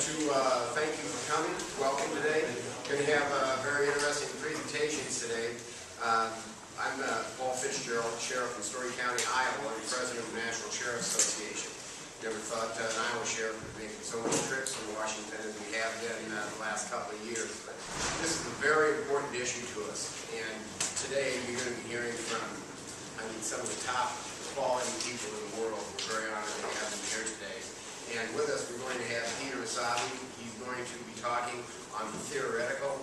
to thank you for coming. Welcome today. We're going to have very interesting presentations today. I'm Paul Fitzgerald, Sheriff in Story County, Iowa, and President of the National Sheriff's Association. Never thought an Iowa sheriff would be making so many trips from Washington as we have been the last couple of years. But this is a very important issue to us. And today you're going to be hearing from, some of the top quality people in the world. We're very honored to have them here today. And with us, we're going to have Peter Asabi. He's going to be talking on the theoretical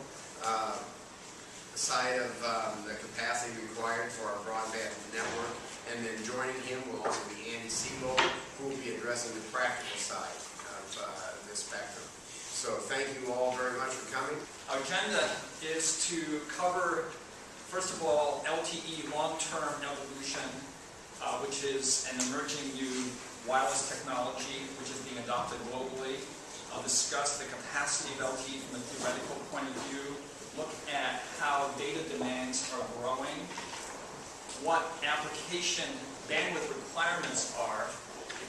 side of the capacity required for our broadband network. And then joining him will also be Andy Siebold, who will be addressing the practical side of this spectrum. So thank you all very much for coming. Our agenda is to cover, first of all, LTE long-term evolution, which is an emerging new wireless technology which is being adopted globally. I'll discuss the capacity of LTE from a theoretical point of view, look at how data demands are growing, what application bandwidth requirements are,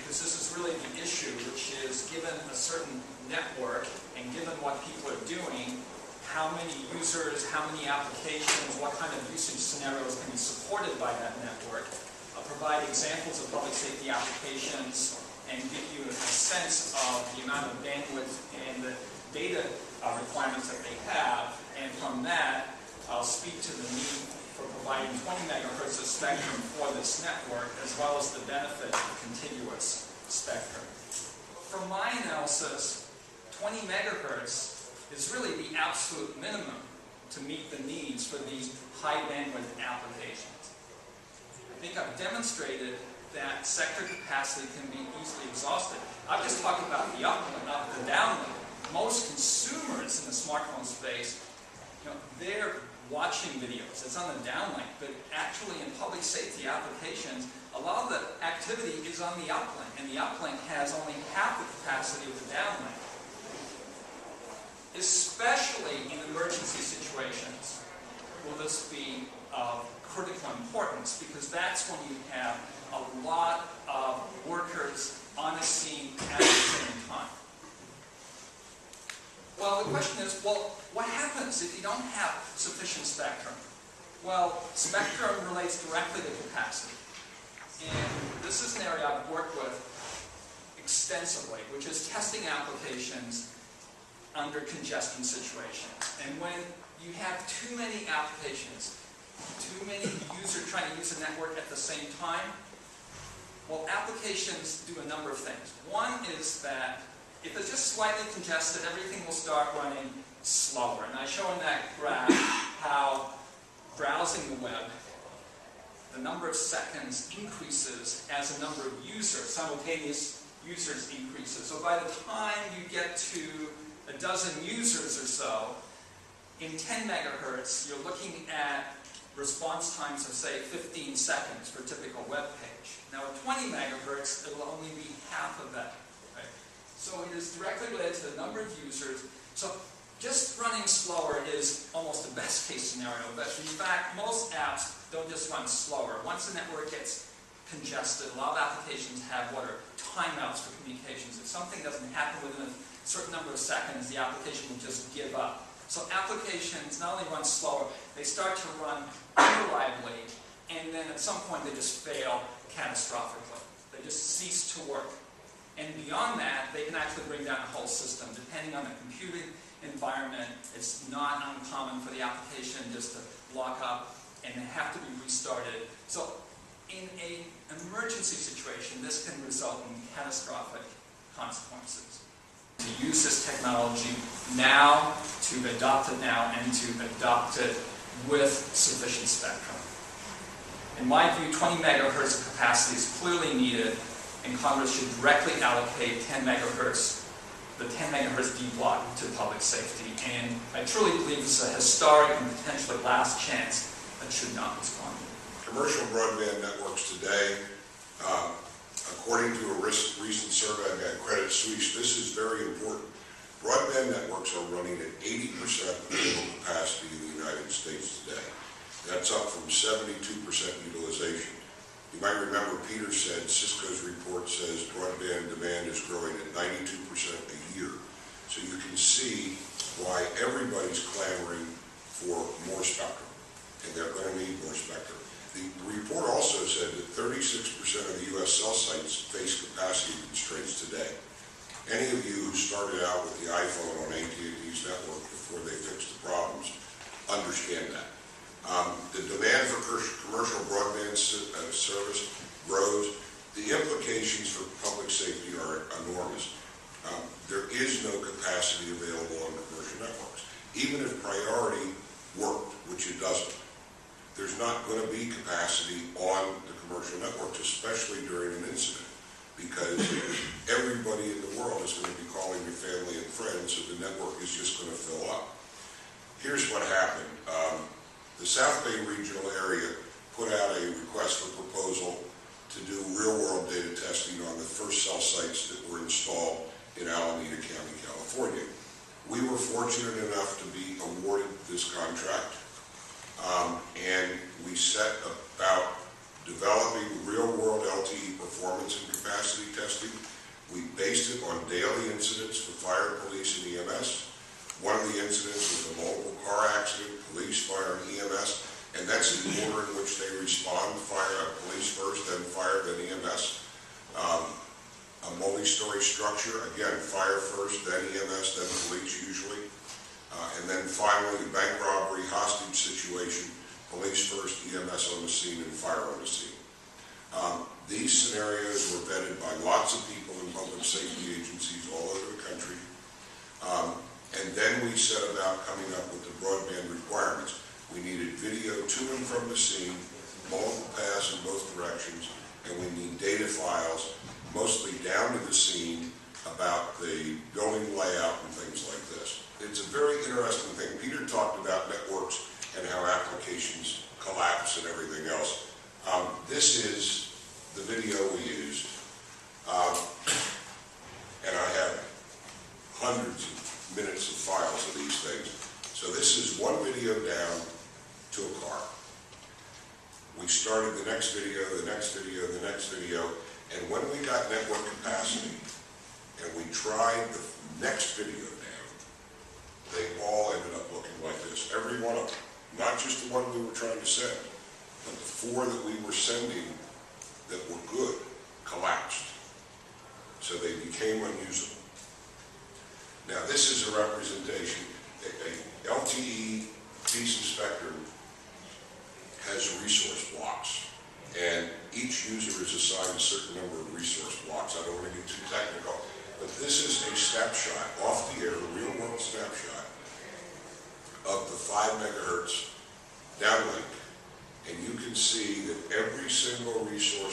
because this is really the issue, which is given a certain network and given what people are doing, how many users, how many applications, what kind of usage scenarios can be supported by that network. I'll provide examples of public safety applications and give you a sense of the amount of bandwidth and the data requirements that they have. And from that, I'll speak to the need for providing 20 megahertz of spectrum for this network, as well as the benefit of continuous spectrum. From my analysis, 20 megahertz is really the absolute minimum to meet the needs for these high bandwidth applications. I think I've demonstrated that sector capacity can be easily exhausted. I've just talked about the uplink, not the downlink. Most consumers in the smartphone space, they're watching videos. It's on the downlink, but actually in public safety applications, a lot of the activity is on the uplink, and the uplink has only half the capacity of the downlink. Especially in emergency situations will this be of critical importance, because that's when you have a lot of workers on the scene at the same time. Well, the question is, what happens if you don't have sufficient spectrum? Well, spectrum relates directly to capacity. And this is an area I've worked with extensively, which is testing applications under congestion situations. And when you have too many applications, too many users trying to use a network at the same time, well, applications do a number of things. One is that if it's just slightly congested, everything will start running slower. And I show in that graph how browsing the web, the number of seconds increases as the number of users, simultaneous users increases. So by the time you get to a dozen users or so, in 10 megahertz, you're looking at response times of, say, 15 seconds for a typical web page. Now, at 20 megahertz, it will only be half of that. Right? So it is directly related to the number of users. So just running slower is almost the best case scenario. But in fact, most apps don't just run slower. Once the network gets congested, a lot of applications have what are timeouts for communications. If something doesn't happen within a certain number of seconds, the application will just give up. So applications not only run slower, they start to run unreliably, and then at some point they just fail catastrophically. They just cease to work. And beyond that, they can actually bring down a whole system. Depending on the computing environment, it's not uncommon for the application just to lock up and they have to be restarted. So in an emergency situation, this can result in catastrophic consequences. To use this technology now, to adopt it now, and to adopt it with sufficient spectrum. In my view, 20 megahertz of capacity is clearly needed, and Congress should directly allocate 10 megahertz, the 10 megahertz D block to public safety. And I truly believe it's a historic and potentially last chance that should not be squandered. Commercial broadband networks today, according to a recent survey by Credit Suisse, this is very important. Broadband networks are running at 80% of total capacity in the United States today. That's up from 72% utilization. You might remember Peter said Cisco's report says broadband demand is growing at 92% a year. Any of you who started out with the iPhone on AT&T's network before they fixed the problems understand that. The demand for commercial broadband service grows. The implications for public safety are enormous. There is no capacity available on commercial networks. Even if priority worked, which it doesn't, there's not going to be capacity on the commercial networks, especially during an incident, because everybody in the world is going to be calling your family and friends, so the network is just going to fill up. Here's what happened. The South Bay regional area put out a request for proposal to do real-world data testing on the first cell sites that were installed in Alameda County, California. We were fortunate enough to be awarded this contract, and we set about developing real-world LTE performance and capacity testing. We based it on daily incidents for fire, police, and EMS. One of the incidents was a multiple car accident, police, fire, and EMS, and that's the order in which they respond: police first, then fire, then EMS. A multi-story structure, again, fire first, then EMS, then police usually. And then finally, bank robbery, hostage situation, police first, EMS on the scene, and fire on the scene. These scenarios were vetted by lots of people in public safety agencies all over the country. And then we set about coming up with the broadband requirements. We needed video to and from the scene, multiple paths in both directions, and we need data files, mostly down to the scene, about the building layout and things like this. It's a very interesting thing. Peter talked about networks and how applications collapse and everything else. This is the video we used, and I have hundreds of minutes of files of these things. So this is one video down to a car. We started the next video, the next video, the next video, and when we got network capacity and we tried the next video down, they all ended up looking like this. Every one of them. Not just the one we were trying to send, but the 4 that we were sending that were good collapsed. So they became unusable. Now this is a representation. A LTE piece of spectrum has resource blocks, and each user is assigned a certain number of resource blocks. I don't want to get too technical, but this is a snapshot, off the air, a real-world snapshot of the 5 megahertz downlink, and you can see that every single resource